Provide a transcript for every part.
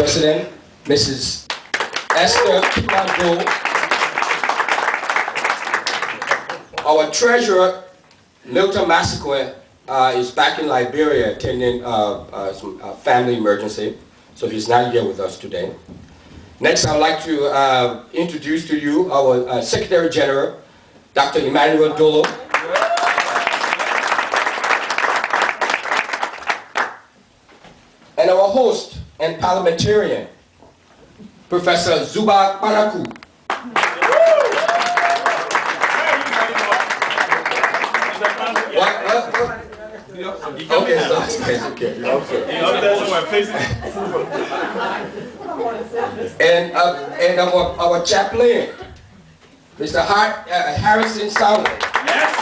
President, Mrs. Esther Kimango, our Treasurer, Milton Massaquoi, is back in Liberia attending some family emergency, so he's not here with us today. Next, I'd like to introduce to you our Secretary General, Dr. Emmanuel Dolo. And our host and parliamentarian, Professor Zuba Paraku. Okay. And our chaplain, Mr. Harrison Salmon. Yes,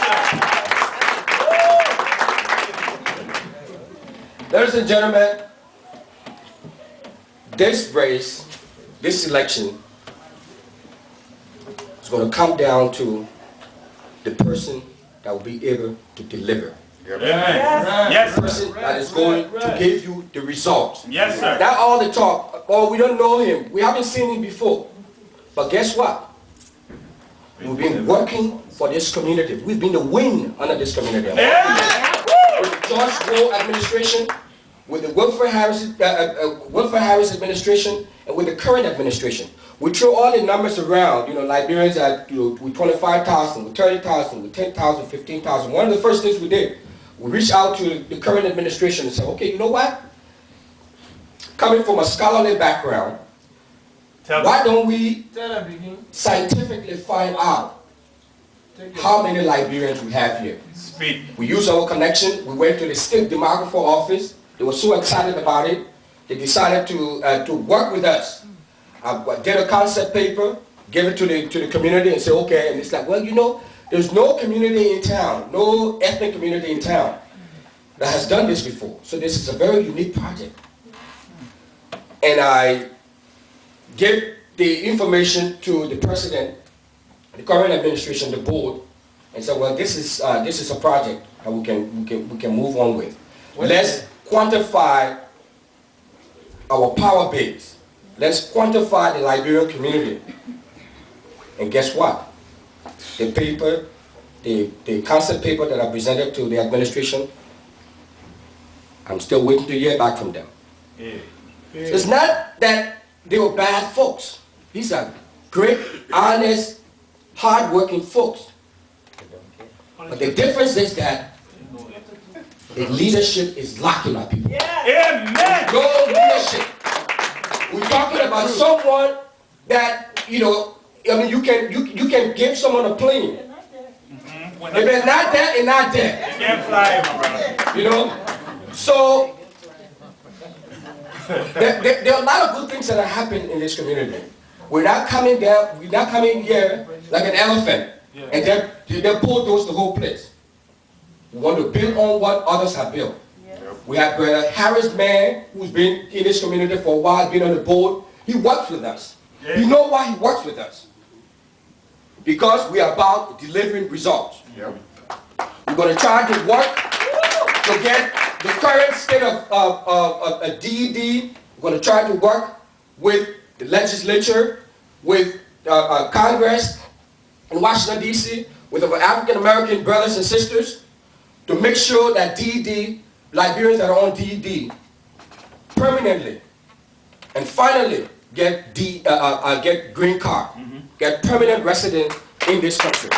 sir. Ladies and gentlemen, this race, this election, is going to come down to the person that will be able to deliver. Yes, The person that is going to give you the results. Yes, sir. Not all the talk. Oh, we don't know him. We haven't seen him before. But guess what? We've been working for this community. We've been the wind under this community. With the George Rowe administration, with the Wilfred Harris administration, and with the current administration. We throw all the numbers around, Liberians at with 25,000, with 30,000, with 10,000, 15,000. One of the first things we did, we reached out to the current administration and said, okay, you know what? Coming from a scholarly background, why don't we scientifically find out how many Liberians we have here? Speak. We used our connection. We went to the state demographer office. They were so excited about it. They decided to work with us. I did a concept paper, gave it to the community and said, okay. And it's like, well, there's no community in town, no ethnic community in town that has done this before. So this is a very unique project. And I gave the information to the president, the current administration, the board, and said, well, this is a project that we can move on with. Let's quantify our power base. Let's quantify the Liberian community. And guess what? The paper, the concept paper that I presented to the administration, I'm still waiting to hear back from them. It's not that they were bad folks. These are great, honest, hard-working folks. But the difference is that the leadership is lacking, my people. Amen. No leadership. We're talking about someone that, you can give someone a plane. If they're not there, they're not there. You can't fly, my brother. So there are a lot of good things that are happening in this community. We're not coming there, we're not coming here like an elephant and then bulldoze the whole place. We want to build on what others have built. We have Brother Harris Man, who's been in this community for a while, been on the board. He works with us. You know why he works with us? Because we are about delivering results. We're going to try to work to get the current state of DED. We're going to try to work with the legislature, with Congress in Washington, D.C., with our African-American brothers and sisters to make sure that DED, Liberians that are on DED, permanently and finally get green card, get permanent resident in this country.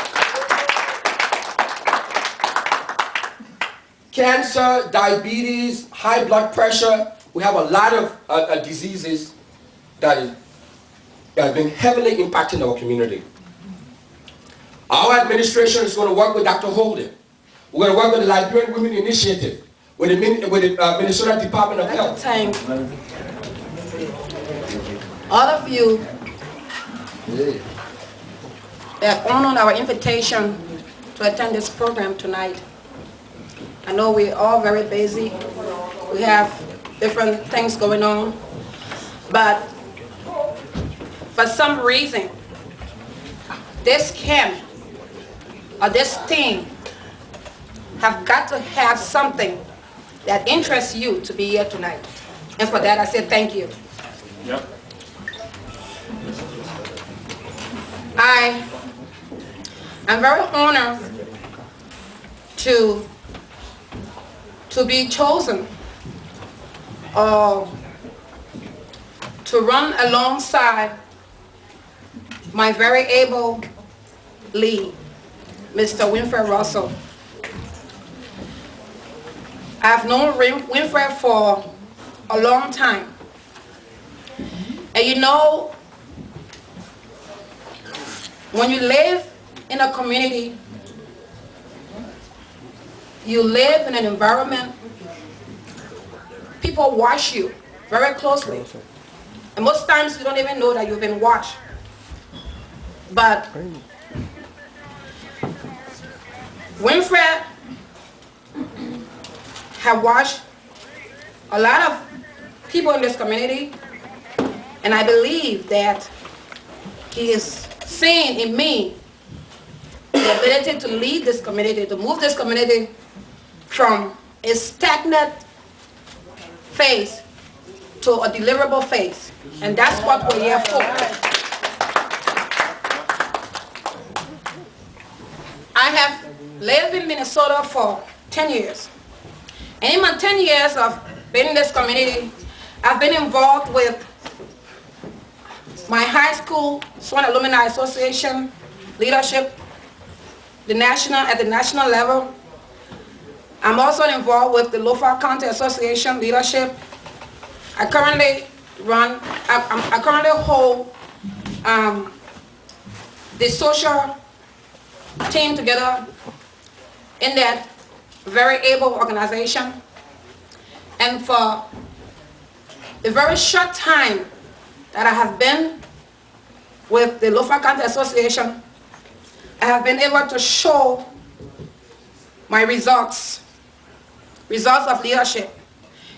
Cancer, diabetes, high blood pressure, we have a lot of diseases that have been heavily impacting our community. Our administration is going to work with Dr. Holden. We're going to work with the Liberian Women Initiative, with the Minnesota Department of Health. Thank all of you that honored our invitation to attend this program tonight. I know we're all very busy. We have different things going on. But for some reason, this camp or this team have got to have something that interests you to be here tonight. And for that, I say thank you. Yep. I am very honored to be chosen to run alongside my very able lead, Mr. Winfred Russell. I've known Winfred for a long time. And you know, when you live in a community, you live in an environment, people watch you very closely. And most times you don't even know that you've been watched. But Winfred have watched a lot of people in this community, and I believe that he is seeing in me the ability to lead this community, to move this community from a stagnant phase to a deliverable phase. And that's what we're here for. I have lived in Minnesota for 10 years. And in my 10 years of being in this community, I've been involved with my high school Swan Alumni Association leadership, at the national level. I'm also involved with the Lofa County Association leadership. I currently hold the social team together in that very able organization. And for the very short time that I have been with the Lofa County Association, I have been able to show my results of leadership.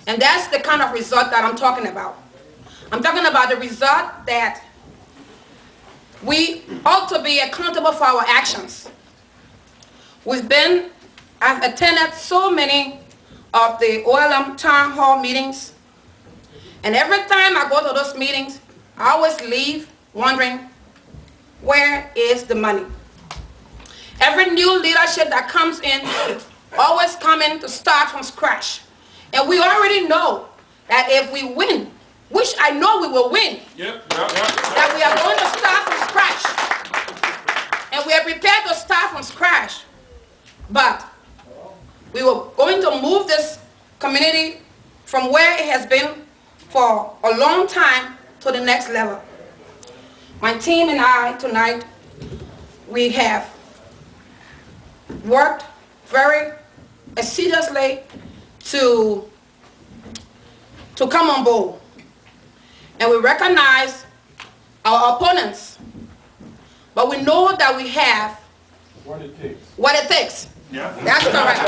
And that's the kind of result that I'm talking about. I'm talking about the result that we ought to be accountable for our actions. I've attended so many of the OLM town hall meetings, and every time I go to those meetings, I always leave wondering, where is the money? Every new leadership that comes in always come in to start from scratch. And we already know that if we win, which I know we will win, that we are going to start from scratch. And we are prepared to start from scratch. But we were going to move this community from where it has been for a long time to the next level. My team and I tonight, we have worked very assiduously to come on board. And we recognize our opponents, but we know that we have what it takes. Yeah. That's correct.